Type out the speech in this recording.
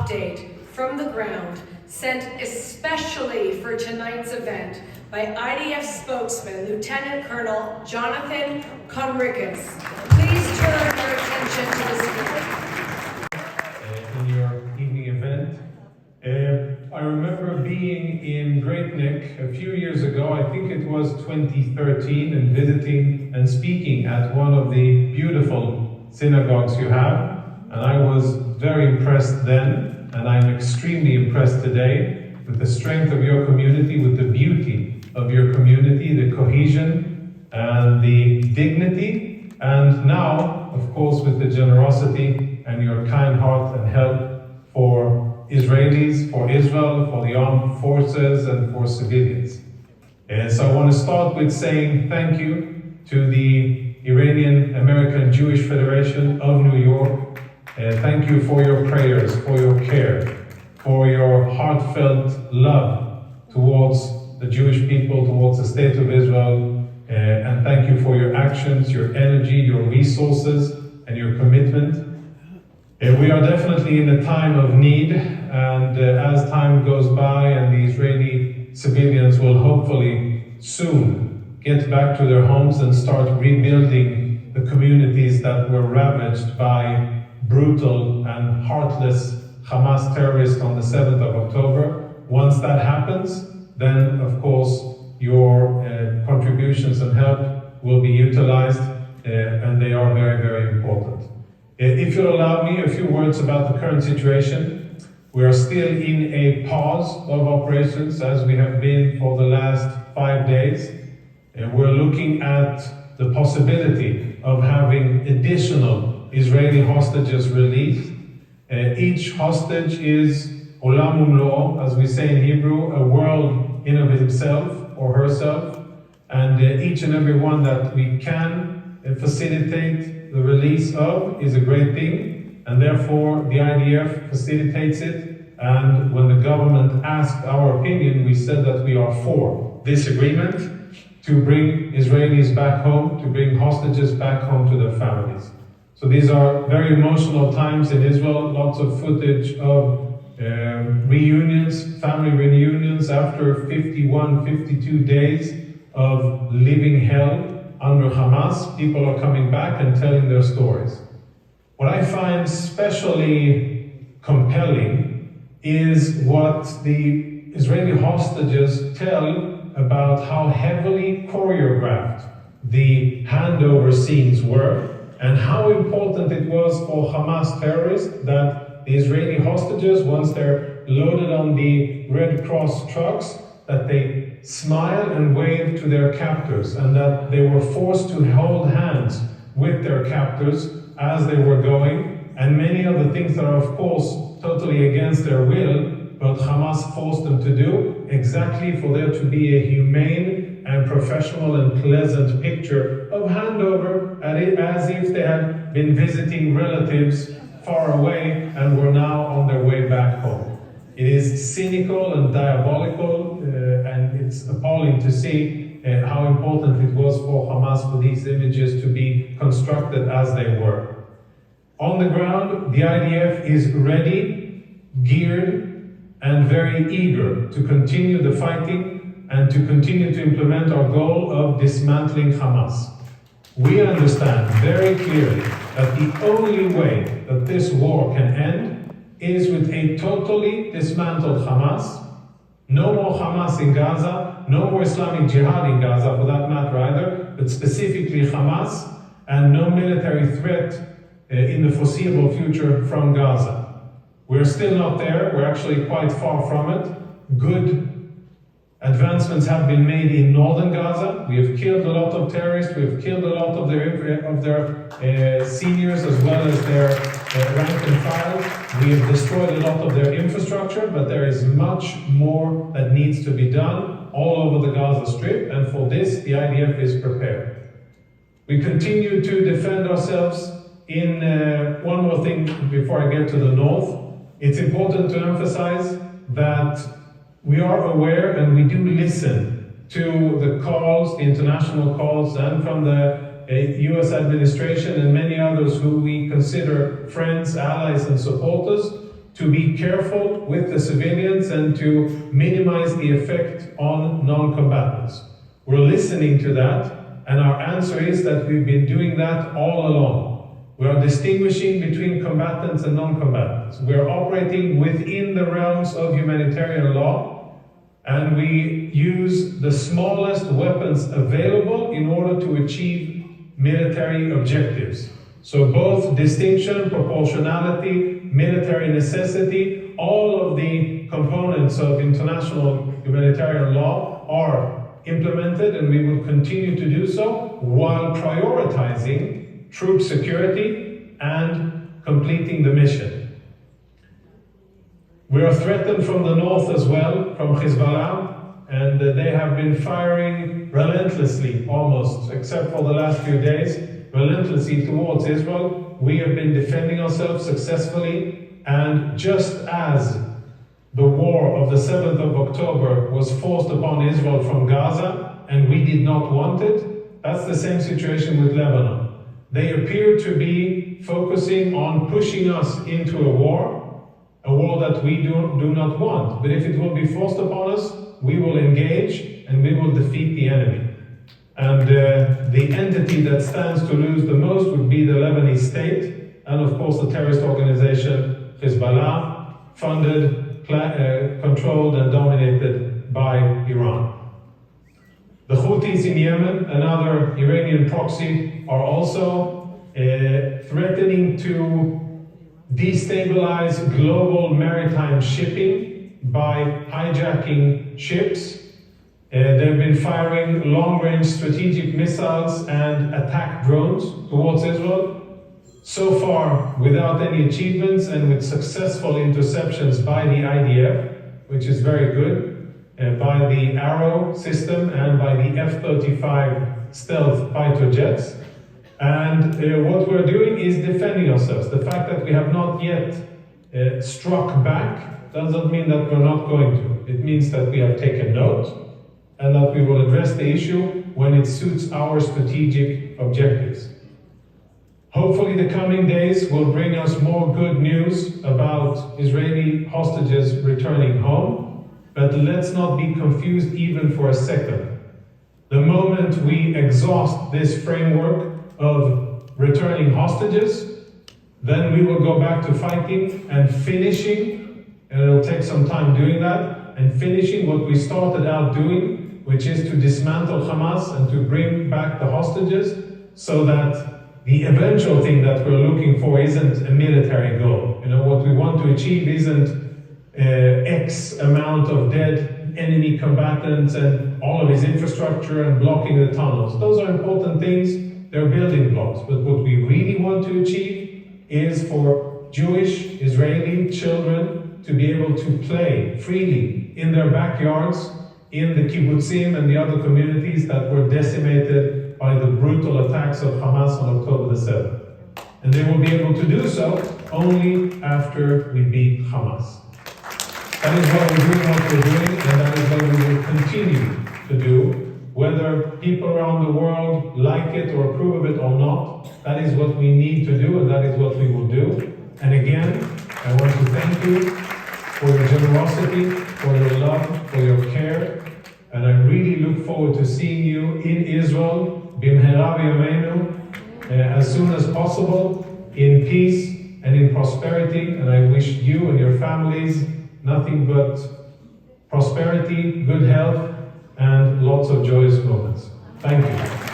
update from the ground sent especially for tonight's event by IDF spokesman Lieutenant Colonel Jonathan Conricus. Please turn your attention to the screen. In your evening event, I remember being in Great Neck a few years ago, I think it was 2013, and visiting and speaking at one of the beautiful synagogues you have. And I was very impressed then, and I'm extremely impressed today with the strength of your community, with the beauty of your community, the cohesion and the dignity, and now, of course, with the generosity and your kind heart and help for Israelis, for Israel, for the armed forces, and for civilians. So I want to start with saying thank you to the Iranian American Jewish Federation of New York. Thank you for your prayers, for your care, for your heartfelt love towards the Jewish people, towards the State of Israel, and thank you for your actions, your energy, your resources, and your commitment. We are definitely in a time of need, and as time goes by and the Israeli civilians will hopefully soon get back to their homes and start rebuilding the communities that were ravaged by brutal and heartless Hamas terrorists on the 7th of October. Once that happens, then of course your contributions and help will be utilized, and they are very, very important. If you'll allow me a few words about the current situation, we are still in a pause of operations as we have been for the last 5 days. We're looking at the possibility of having additional Israeli hostages released. Each hostage is olam umlo, as we say in Hebrew, a world in of himself or herself, and each and every one that we can facilitate the release of is a great thing, and therefore the IDF facilitates it. And when the government asked our opinion, we said that we are for this agreement to bring Israelis back home, to bring hostages back home to their families. So these are very emotional times in Israel, lots of footage of reunions, family reunions after 51, 52 days of living hell under Hamas. People are coming back and telling their stories. What I find especially compelling is what the Israeli hostages tell about how heavily choreographed the handover scenes were, and how important it was for Hamas terrorists that the Israeli hostages, once they're loaded on the Red Cross trucks, that they smile and wave to their captors, and that they were forced to hold hands with their captors as they were going, and many other things that are of course totally against their will, but Hamas forced them to do, exactly for there to be a humane and professional and pleasant picture of handover, as if they had been visiting relatives far away and were now on their way back home. It is cynical and diabolical, and it's appalling to see how important it was for Hamas for these images to be constructed as they were. On the ground, the IDF is ready, geared, and very eager to continue the fighting and to continue to implement our goal of dismantling Hamas. We understand very clearly that the only way that this war can end is with a totally dismantled Hamas. No more Hamas in Gaza, no more Islamic Jihad in Gaza for that matter either, but specifically Hamas, and no military threat in the foreseeable future from Gaza. We're still not there, we're actually quite far from it. Good advancements have been made in northern Gaza. We have killed a lot of terrorists, we have killed a lot of their seniors as well as their rank and file. We have destroyed a lot of their infrastructure, but there is much more that needs to be done all over the Gaza Strip, and for this the IDF is prepared. We continue to defend ourselves in one more thing before I get to the north. It's important to emphasize that we are aware and we do listen to the calls, the international calls, and from the US administration and many others who we consider friends, allies, and supporters to be careful with the civilians and to minimize the effect on non-combatants. We're listening to that, and our answer is that we've been doing that all along. We are distinguishing between combatants and non-combatants. We are operating within the realms of humanitarian law, and we use the smallest weapons available in order to achieve military objectives. So both distinction, proportionality, military necessity, all of the components of international humanitarian law are implemented, and we will continue to do so while prioritizing troop security and completing the mission. We are threatened from the north as well, from Hezbollah, and they have been firing relentlessly, almost, except for the last few days, relentlessly towards Israel. We have been defending ourselves successfully, and just as the war of the 7th of October was forced upon Israel from Gaza, and we did not want it, that's the same situation with Lebanon. They appear to be focusing on pushing us into a war that we do not want. But if it will be forced upon us, we will engage and we will defeat the enemy. And the entity that stands to lose the most would be the Lebanese state, and of course the terrorist organization Hezbollah, funded, controlled and dominated by Iran. The Houthis in Yemen, another Iranian proxy, are also threatening to destabilize global maritime shipping by hijacking ships. They've been firing long-range strategic missiles and attack drones towards Israel. So far, without any achievements and with successful interceptions by the IDF, which is very good, by the Arrow system and by the F-35 stealth fighter jets. And what we're doing is defending ourselves. The fact that we have not yet struck back doesn't mean that we're not going to. It means that we have taken note and that we will address the issue when it suits our strategic objectives. Hopefully the coming days will bring us more good news about Israeli hostages returning home, but let's not be confused even for a second. The moment we exhaust this framework of returning hostages, then we will go back to fighting and finishing, and it'll take some time doing that, and finishing what we started out doing, which is to dismantle Hamas and to bring back the hostages, so that the eventual thing that we're looking for isn't a military goal. What we want to achieve isn't X amount of dead enemy combatants and all of his infrastructure and blocking the tunnels. Those are important things, they're building blocks. But what we really want to achieve is for Jewish Israeli children to be able to play freely in their backyards, in the kibbutzim and the other communities that were decimated by the brutal attacks of Hamas on October the 7th. And they will be able to do so only after we beat Hamas. That is why we're doing what we're doing, and that is what we will continue to do, whether people around the world like it or approve of it or not. That is what we need to do, and that is what we will do. And again, I want to thank you for your generosity, for your love, for your care, and I really look forward to seeing you in Israel, bimhera b'yameinu, as soon as possible, in peace and in prosperity. And I wish you and your families nothing but prosperity, good health, and lots of joyous moments. Thank you.